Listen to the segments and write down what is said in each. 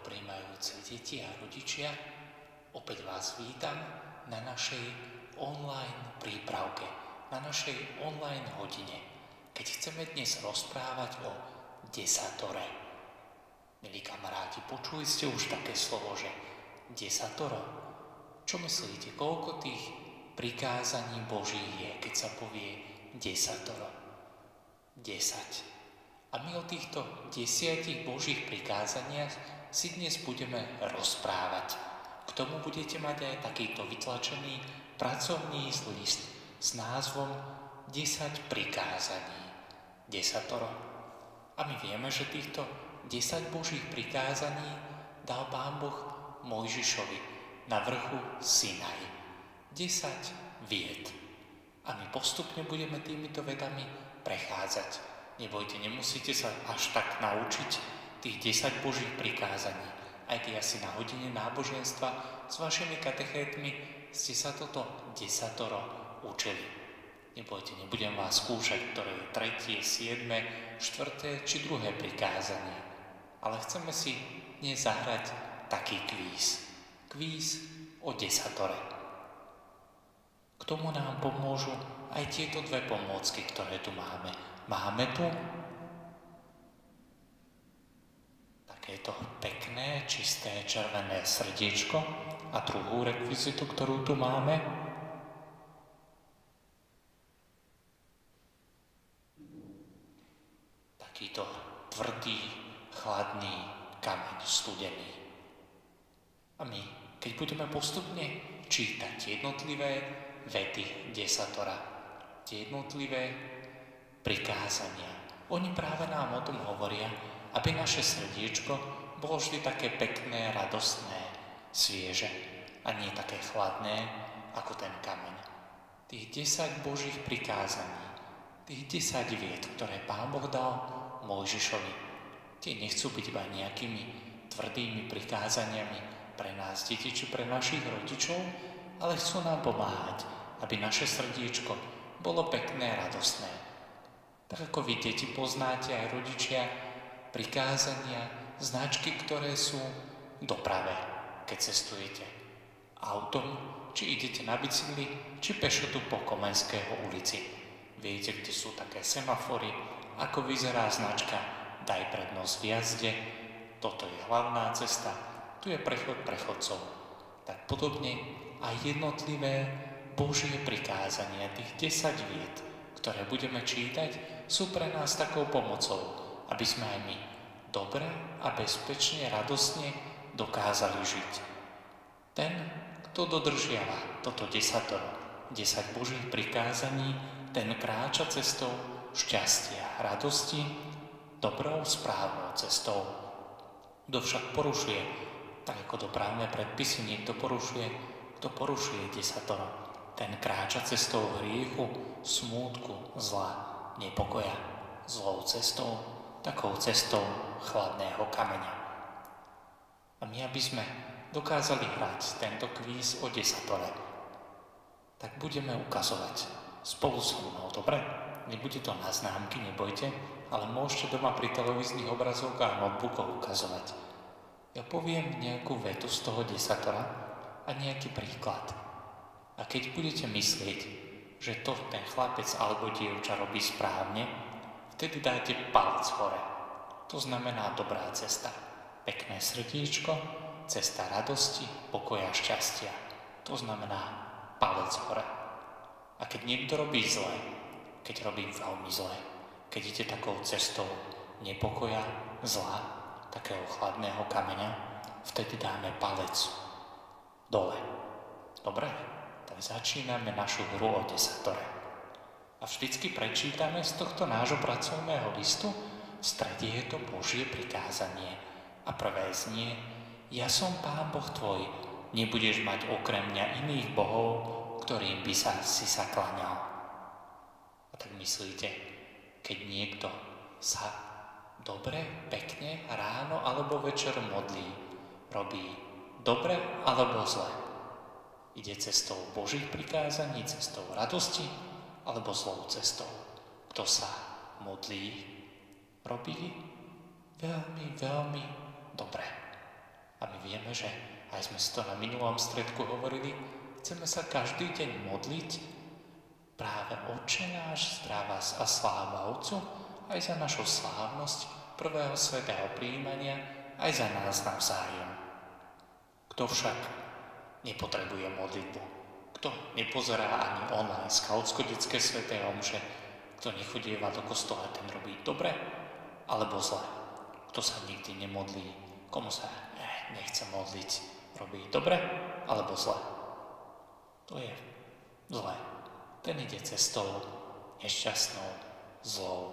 prijímajúce deti a rodičia, opäť vás vítam na našej online prípravke, na našej online hodine, keď chceme dnes rozprávať o desatore. Milí kamaráti, počuli ste už také slovo, že desatoro? Čo myslíte, koľko tých prikázaní Božích je, keď sa povie desatoro? 10. A my o týchto 10 Božích prikázaniach si dnes budeme rozprávať. K tomu budete mať aj takýto vytlačený pracovný list s názvom 10 prikázaní. Desatoro. A my vieme, že týchto 10 Božích prikázaní dal Pán Boh Mojžišovi na vrchu Sinaj. 10 vied. A my postupne budeme týmito vedami prechádzať. Nebojte, nemusíte sa až tak naučiť tých 10 Božích prikázaní. Aj keď asi na hodine náboženstva s vašimi katechétmi ste sa toto desatoro učili. Nebojte, nebudem vás skúšať, ktoré je 3., 7., 4. či 2. prikázanie. Ale chceme si dnes zahrať taký kvíz. Kvíz o desatore. K tomu nám pomôžu aj tieto dve pomôcky, ktoré tu máme. Máme tu takéto pekné, čisté, červené srdiečko a druhú rekvizitu, ktorú tu máme. Takýto tvrdý, chladný kameň studený. A my, keď budeme postupne čítať jednotlivé vety desatora, tie jednotlivé prikázania. Oni práve nám o tom hovoria, aby naše srdiečko bolo vždy také pekné, radostné, svieže a nie také chladné ako ten kameň. Tých 10 Božích prikázaní, tých 10 vied, ktoré Pán Boh dal Mojžišovi, tie nechcú byť iba nejakými tvrdými prikázaniami pre nás, deti, či pre našich rodičov, ale chcú nám pomáhať, aby naše srdiečko bolo pekné a radostné. Tak ako vy, deti, poznáte aj rodičia prikázania, značky, ktoré sú v doprave, keď cestujete autom, či idete na bicykli, či pešo tu po Komenského ulici. Viete, kde sú také semafory, ako vyzerá značka daj prednosť v jazde, toto je hlavná cesta, tu je prechod prechodcov. Tak podobne aj jednotlivé Božie prikázania, tých 10 vied, ktoré budeme čítať, sú pre nás takou pomocou, aby sme aj my dobre a bezpečne, radosne dokázali žiť. Ten, kto dodržiava toto desatoro, 10 Božích prikázaní, ten kráča cestou šťastia, radosti, dobrou, správnou cestou. Kto však porušuje, tak ako dopravné predpisy niekto porušuje desatoro, ten kráča cestou hriechu, smútku, zla, nepokoja, zlou cestou, takou cestou chladného kameňa. A my, aby sme dokázali hrať tento kvíz o desatore, tak budeme ukazovať spolu so mnou, dobre? Nebude to na známky, nebojte, ale môžete doma pri televíznych obrazovkách a notebookoch ukazovať. Ja poviem nejakú vetu z toho desatora a nejaký príklad. A keď budete myslieť, že to ten chlapec alebo dievča robí správne, vtedy dáte palec hore. To znamená dobrá cesta. Pekné srdíčko, cesta radosti, pokoja, šťastia. To znamená palec hore. A keď niekto robí zle, keď robí veľmi zle, keď ide takou cestou nepokoja, zla, takého chladného kameňa, vtedy dáme palec dole. Dobre? Tak začíname našu hru o desatore. A vždycky prečítame z tohto nášho pracovného listu, v strede je to Božie prikázanie. A prvé znie: Ja som Pán Boh tvoj, nebudeš mať okrem mňa iných bohov, ktorým by si sa klaňal. A tak myslíte, keď niekto sa dobre, pekne, ráno alebo večer modlí, robí dobre alebo zle? Ide cestou Božích prikázaní, cestou radosti, alebo zlou cestou? Kto sa modlí, robí veľmi, veľmi dobre. vieme, že aj sme si to na minulom stredku hovorili, chceme sa každý deň modliť práve Otče náš, zdravá a sláva Otcu, aj za našu slávnosť prvého svätého prijímania, aj za nás navzájom. Kto však nepotrebuje modlitbu, kto nepozerá ani online skautsko-detské sväté omše, kto nechodíva do kostola, ten robí dobre alebo zle. Kto sa nikdy nemodlí, komu sa nechce modliť, robí dobre alebo zle. To je zle. Ten ide cestou nešťastnou, zlou.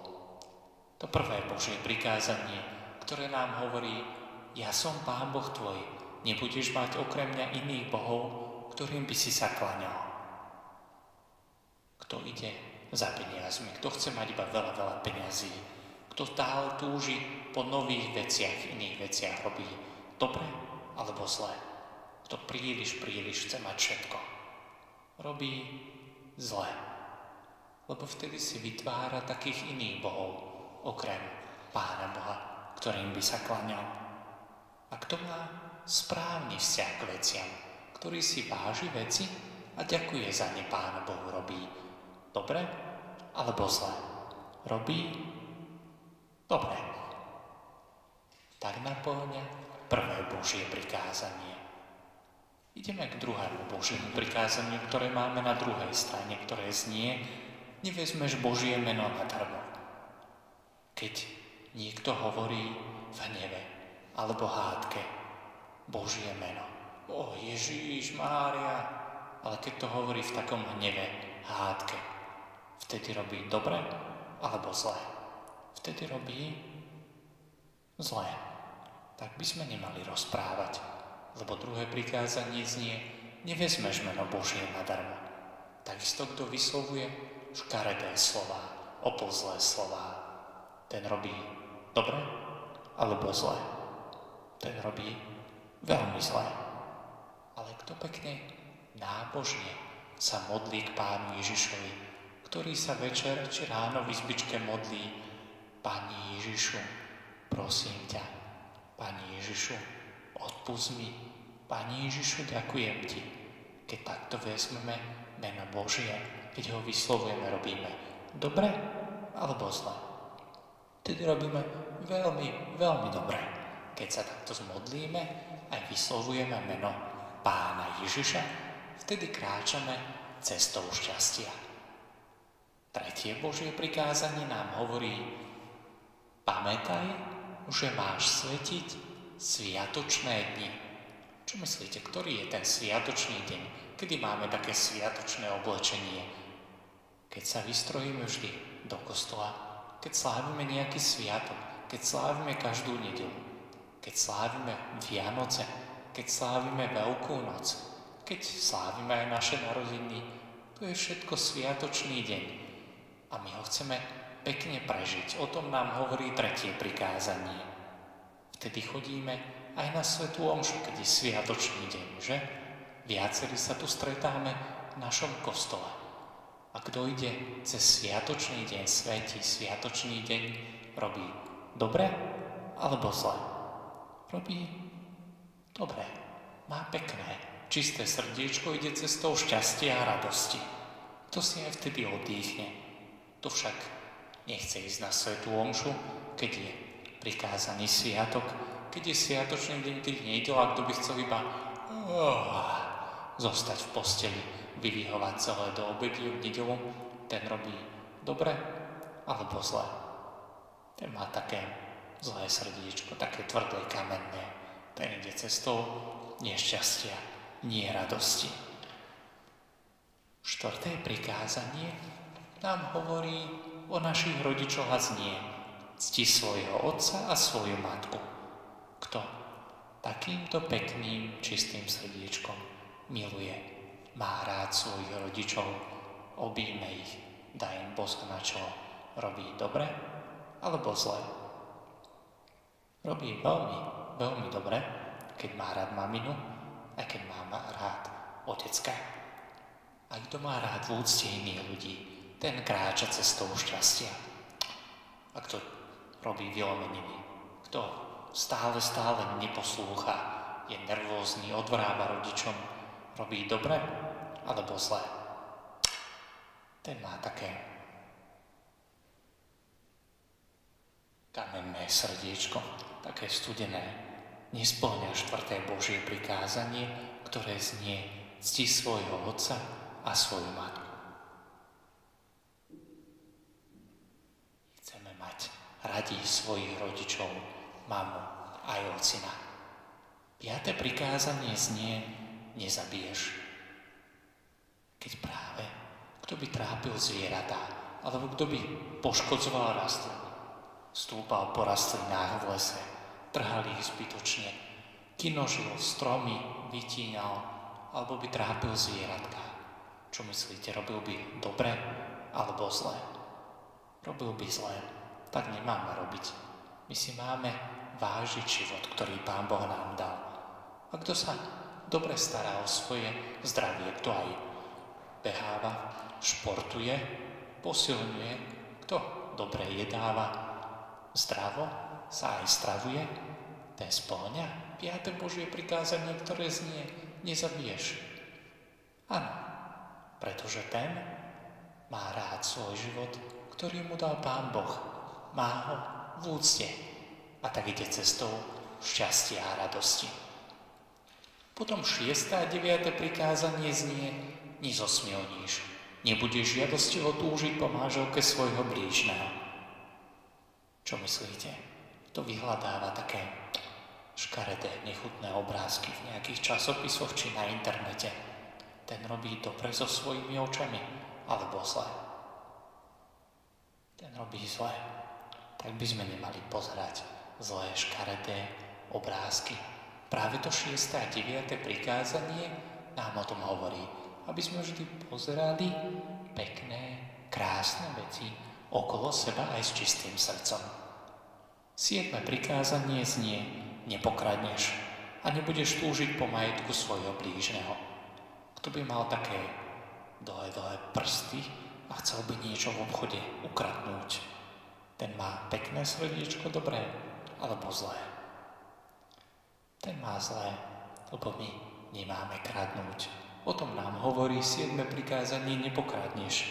To prvé Božie prikázanie, ktoré nám hovorí: ja som Pán Boh tvoj, nebudeš mať okrem mňa iných bohov, ktorým by si sa klaňal. Kto ide za peniazmi, kto chce mať iba veľa peňazí, kto stále túži po nových veciach, iných veciach, robí dobre alebo zle. Kto príliš chce mať všetko, robí zle. Lebo vtedy si vytvára takých iných bohov, okrem Pána Boha, ktorým by sa klaňal. A kto má správny vzťah k veciam, ktorý si váži veci a ďakuje za ne Pánu Bohu, robí dobre alebo zle. Robí dobre. Tak naplňa prvé Božie prikázanie. Ideme k druhému Božiemu prikázaniu, ktoré máme na druhej strane, ktoré znie: nevezmeš Božie meno nadarmo. Keď niekto hovorí v hneve alebo hádke Božie meno, Ježíš, Mária, ale keď to hovorí v takom hneve, hádke, vtedy robí dobre alebo zle? Vtedy robí zle. Tak by sme nemali rozprávať, lebo druhé prikázanie znie: nevezmeš meno Božie nadarmo. Takisto, kto vyslovuje škaredé slová, oplzlé slová, ten robí dobre alebo zle? Ten robí veľmi zle. Ale kto pekne, nábožne sa modlí k Pánu Ježišovi, ktorý sa večer či ráno v izbičke modlí: Pani Ježišu, prosím ťa, Pani Ježišu, odpusť mi, Pani Ježišu, ďakujem ti. Keď takto vezmeme meno Božie, keď ho vyslovujeme, robíme dobre alebo zle? Tedy robíme veľmi dobre. Keď sa takto zmodlíme a vyslovujeme meno Pána Ježiša, vtedy kráčame cestou šťastia. Tretie Božie prikázanie nám hovorí: pamätaj, že máš svetiť sviatočné dni. Čo myslíte, ktorý je ten sviatočný deň? Kedy máme také sviatočné oblečenie? Keď sa vystrojíme vždy do kostola, keď slávime nejaký sviatok, keď slávime každú nedeľu, keď slávime Vianoce, keď slávime Veľkú noc, keď slávime aj naše narodiny, to je všetko sviatočný deň. A my ho chceme pekne prežiť. O tom nám hovorí tretie prikázanie. Vtedy chodíme aj na svätú omšu, keď je sviatočný deň, že? Viacerí sa tu stretáme v našom kostole. A kto ide cez sviatočný deň, svätý sviatočný deň, robí dobre alebo zle? Robí dobre. Má pekné, čisté srdiečko, ide cestou šťastia a radosti. To si aj vtedy oddychne. To však nechce ísť na svätú omšu, keď je prikázaný sviatok, keď je sviatočný deň, keď nejde, a kto by chcel iba zostať v posteli, vylihovať celé do obediu v nedeľu, ten robí dobre alebo zle? Ten má také zlé srdiečko, také tvrdé, kamenné. Ten ide cestou nešťastia, nie radosti. Štvrté prikázanie nám hovorí o našich rodičoch a znie: cti svojho otca a svoju matku. Kto takýmto pekným, čistým srdiečkom miluje, má rád svojich rodičov, obíme ich, dá im bosk na čelo, robí dobre alebo zle? Robí veľmi dobre, keď má rád maminu a keď má rád otecka. A kto má rád v úcte iných ľudí, ten kráča cestou šťastia. A kto robí vylomeniny, kto stále neposlúcha je nervózny, odvráva rodičom, robí dobre alebo zle. Ten má také kamenné srdiečko, také studené, nespĺňa 4. Božie prikázanie, ktoré znie: cti svojho otca a svoju matku. Chceme mať radi svojich rodičov, mamu aj ocina. 5. prikázanie znie: nezabiješ. Keď práve kto by trápil zvieratá, alebo kto by poškodzoval rastliny, stúpal po rastlinách v lese, trhal ich zbytočne, kinožil stromy, vytínal, alebo by trápil zvieratká. Čo myslíte, robil by dobre alebo zle? Robil by zle, tak nemáme robiť. My si máme vážiť život, ktorý Pán Boh nám dal. A kto sa dobre stará o svoje zdravie, kto aj beháva, športuje, posilňuje, kto dobre jedáva, zdravo sa aj stravuje, ten spĺňa 5. Božie prikázanie, ktoré znie: nezabiješ. Áno, pretože ten má rád svoj život, ktorý mu dal Pán Boh. Má ho v úcte a tak ide cestou šťastia a radosti. Potom 6. a 9. prikázanie znie: nezosmilníš. Nebudeš žiadostivo túžiť po manželke svojho blížneho. Čo myslíte? To vyhľadáva také škaredé, nechutné obrázky v nejakých časopisoch či na internete. Ten robí dobre so svojimi očami, alebo zle. Ten robí zle. Tak by sme nemali pozerať zlé, škaredé obrázky. Práve to 6. a 9. prikázanie nám o tom hovorí, aby sme vždy pozerali pekné, krásne veci okolo seba aj s čistým srdcom. 7. prikázanie znie: nepokradneš a nebudeš túžiť po majetku svojho blížneho. Kto by mal také dlhé prsty a chcel by niečo v obchode ukradnúť, ten má pekné srdiečko dobré alebo zlé? Ten má zlé, lebo my nemáme kradnúť. O tom nám hovorí 7. prikázanie: nepokradneš.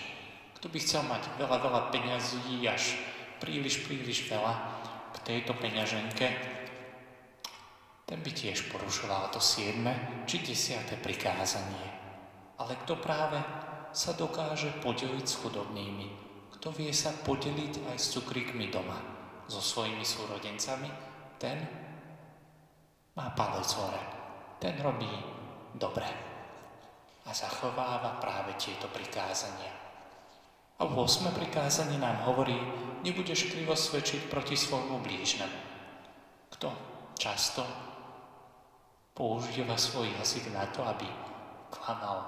Kto by chcel mať veľa peňazí, až príliš veľa k tejto peňaženke, ten by tiež porušoval to 7. či 10. prikázanie. Ale kto práve sa dokáže podeliť s chudobnými, kto vie sa podeliť aj s cukríkmi doma, so svojimi súrodencami, ten má palec hore. Ten robí dobre a zachováva práve tieto prikázania. A 8. prikázanie nám hovorí: nebudeš krivo svedčiť proti svojmu blížnemu. Kto často používa svoj jazyk na to, aby klamal,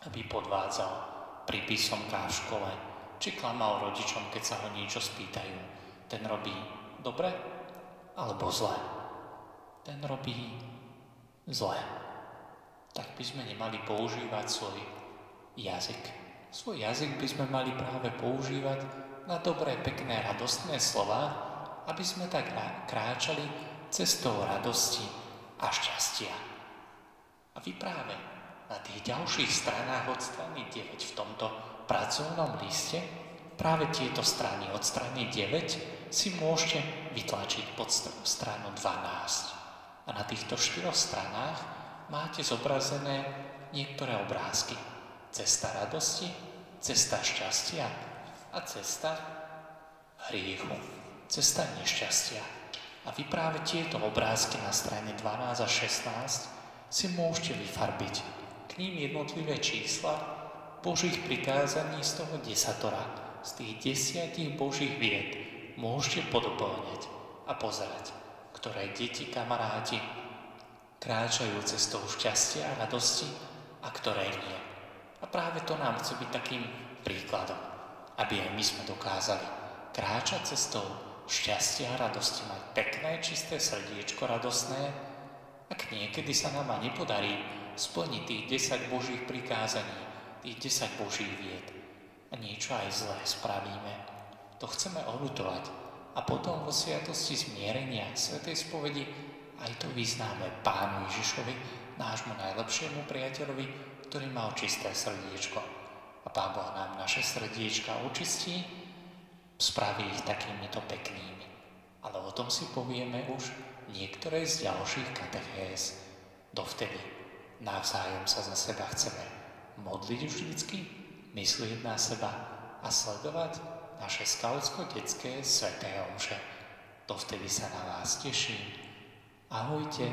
aby podvádzal pri písomkách v škole, či klamal rodičom, keď sa ho niečo spýtajú, ten robí dobre alebo zle? Ten robí zle. Tak by sme nemali používať svoj jazyk. Svoj jazyk by sme mali práve používať na dobré, pekné, radostné slová, aby sme tak kráčali cestou radosti a šťastia. A vy práve na tých ďalších stranách od strany 9 v tomto pracovnom liste, práve tieto strany od strany 9 si môžete vytlačiť pod stranu 12. A na týchto 4 stranách máte zobrazené niektoré obrázky. Cesta radosti, cesta šťastia a cesta hriechu, cesta nešťastia. A vy práve tieto obrázky na strane 12 a 16 si môžete vyfarbiť. K ním jednotlivé čísla Božích prikázaní z toho desatora, z tých 10 Božích vied môžete podobĺňať a pozerať, ktoré deti, kamaráti kráčajú cestou šťastia a radosti a ktoré nie. A práve to nám chce byť takým príkladom, aby aj my sme dokázali kráčať cestou šťastia a radosti, mať pekné, čisté srdiečko radosné, ak niekedy sa nám nepodarí splniť tých 10 Božích prikázaní, tých 10 Božích vied a niečo aj zlé spravíme, to chceme oľutovať a potom vo sviatosti zmierenia, svätej spovedi aj to vyznáme Pánu Ježišovi, nášmu najlepšiemu priateľovi, ktorý mal čisté srdiečko. A Pán Boh nám naše srdiečka očistí, spraví ich takýmito peknými. Ale o tom si povieme už niektoré z ďalších katechéz. Dovtedy navzájom sa za seba chceme modliť vždycky, myslieť na seba a sledovať naše skautsko-detské sväté omše. Dovtedy sa na vás teším. Ahojte.